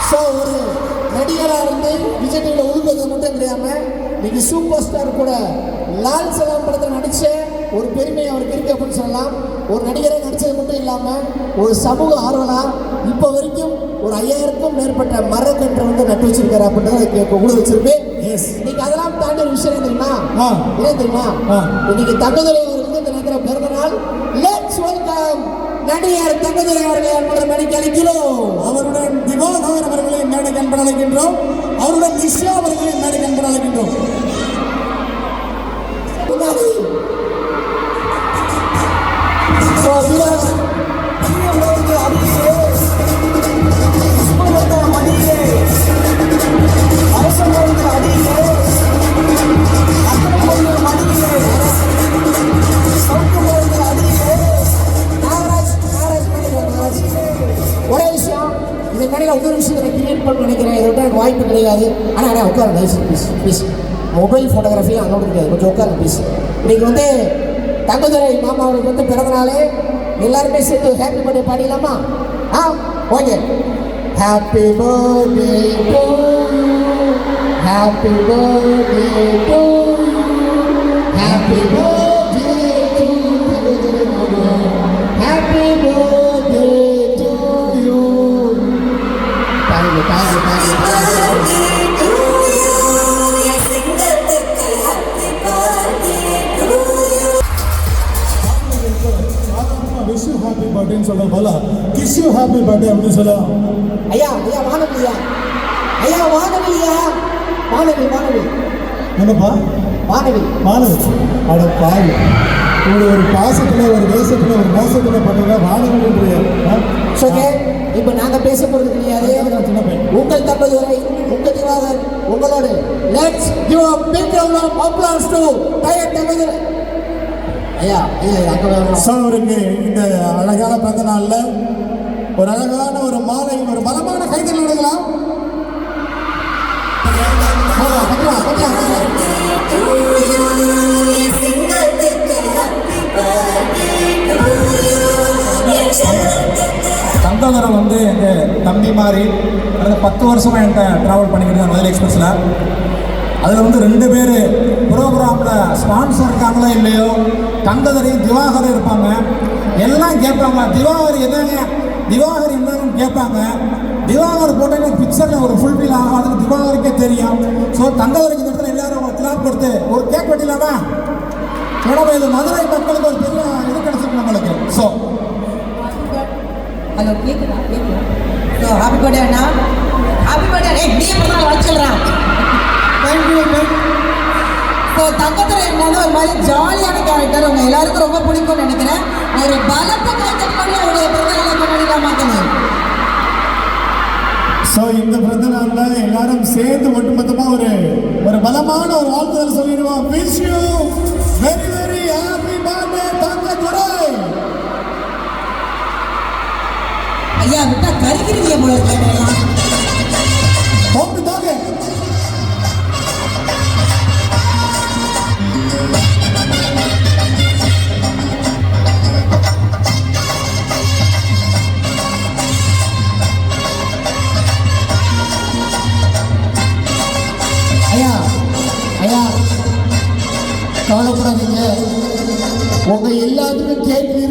So ஒரு நடிகராக இருந்து விஜய் டிவியில் உழுவது மட்டும் கிடையாமல் இன்னைக்கு சூப்பர் ஸ்டார் கூட லால் சலாம் படத்தில் நடித்த ஒரு பெருமை அவருக்கு இருக்கு அப்படின்னு சொல்லலாம். ஒரு நடிகரை நடித்தது மட்டும் இல்லாமல் ஒரு சமூக ஆர்வலர் இப்போ வரைக்கும் ஒரு 5000க்கும் மேற்பட்ட மரக்கன்று வந்து நட்டு வச்சிருக்காரு அப்படின்றத உள்ள வச்சிருப்பேன். இன்னைக்கு அதெல்லாம் தாண்டி ஒரு விஷயம் தெரியுமா? என்ன தெரியுமா? இன்னைக்கு தங்கதுரை அவருக்கு இந்த நேரத்தில் பிறந்த நாள். லெட்ஸ் வெல்கம் நடிகர் தங்கதுரை அவர்களை அன்புடன் மேடைக்கு அழைக்கிறோம். அவருடன் திவாகர் அவர்களை மேடைக்கு அன்புடன் அழைக்கின்றோம். அவருடன் நிஷா அவர்களை மேடைக்கு அன்புடன் அழைக்கின்றோம். ஒரே விஷயம், இது மேடையில் இன்னொரு விஷயத்தை கிரியேட் பண்ண நினைக்கிறேன். இதை விட்டு எனக்கு வாய்ப்பு கிடையாது. ஆனால் உட்காருங்க please please. Mobile photography allowed கிடையாது. கொஞ்சம் உட்காருங்க ப்ளீஸ். இன்னைக்கு வந்து தங்கதுரை மாமா அவருக்கு வந்து பிறந்தநாள். எல்லாருமே சேர்த்து ஹாப்பி பர்த்டே பாடிடலாமா? Okay. Happy birthday to you, happy birthday to you, happy birthday to Thangadurai மாமா, happy birthday to you. Thank you thank you thank you. Wish you happy பர்த்டேன்னு சொல்ற போல கிஸ் யூ ஹாப்பி பர்த்டே அப்படின்னு சொல்லலாம். ஐயா வானவில்லையா? ஐயா வானவில்லையா? வானவி என்னப்பா? மாணவி அட பாவி, ஒரு பாசத்துல ஒரு தேசத்துல ஒரு மோசத்துல பண்ணா வானவில்லையா? ஓகே, இப்போ நாங்கள் பேச போகிறது கிடையாது. சின்ன பையன் உங்கள் தங்கதுரை, உங்கள் திவாகர், உங்களோடு let's give a big round of applause to dear Thangadurai. ஐயா அவருக்கு இந்த அழகான பிறந்த நாள்ல ஒரு அழகான ஒரு மாலை, ஒரு பலமான கைதல் நடக்கலாம். தங்கதுரை வந்து எங்கள் தம்பி மாதிரி கடந்த 10 வருஷமாக என்கிட்ட ட்ராவல் பண்ணிக்கிட்டு மதுரை எக்ஸ்பிரஸில். அதில் வந்து 2 பேர் ப்ரோக்ராமில் ஸ்பான்சர் இருக்காங்களோ இல்லையோ, தங்கதுரையும் திவாகரும் இருப்பாங்க. எல்லாம் கேட்பாங்க, திவாகர் என்னன்னு கேட்பாங்க. திவாகர் போட்டோன்னே பிக்சரில் ஒரு ஃபுல்ஃபில் ஆகாதுன்னு திவாகருக்கே தெரியும். ஸோ தங்கதுரைக்கு இந்த இடத்துல எல்லாரும் ஒரு கிளாப் கொடுத்து ஒரு கேக் வெட்டிலாமா? மேடம், இது மதுரை மக்களுக்கு ஒரு பெரிய இது கிடைச்சிருக்கு நம்மளுக்கு. ஸோ ஹலோ, கேட்குதா? ஸோ ஹாப்பி பர்த்டே அண்ணா, ஹாப்பி பர்த்டே. நீ பண்ணால் வச்சுக்கலாம். தேங்க்யூ. ஸோ தங்கதுரை என்னன்னு ஒரு மாதிரி ஜாலியான கேரக்டர், உங்கள் எல்லாருக்கும் ரொம்ப பிடிக்கும்னு நினைக்கிறேன். ஒரு பலத்த காய்ச்சல் பண்ணி அவருடைய பிறந்தநாளை கொண்டாடிடலாமாக்கணும். ஸோ இந்த பிறந்த நாளில் எல்லாரும் சேர்ந்து ஒட்டுமொத்தமாக ஒரு பலமான ஒரு வாழ்த்துதல் சொல்லிடுவோம். Wish you very very happy birthday Thangadurai. ஐயா விட்டா கருகிறீங்க போல இருக்காங்க. ஹோம் தாங்க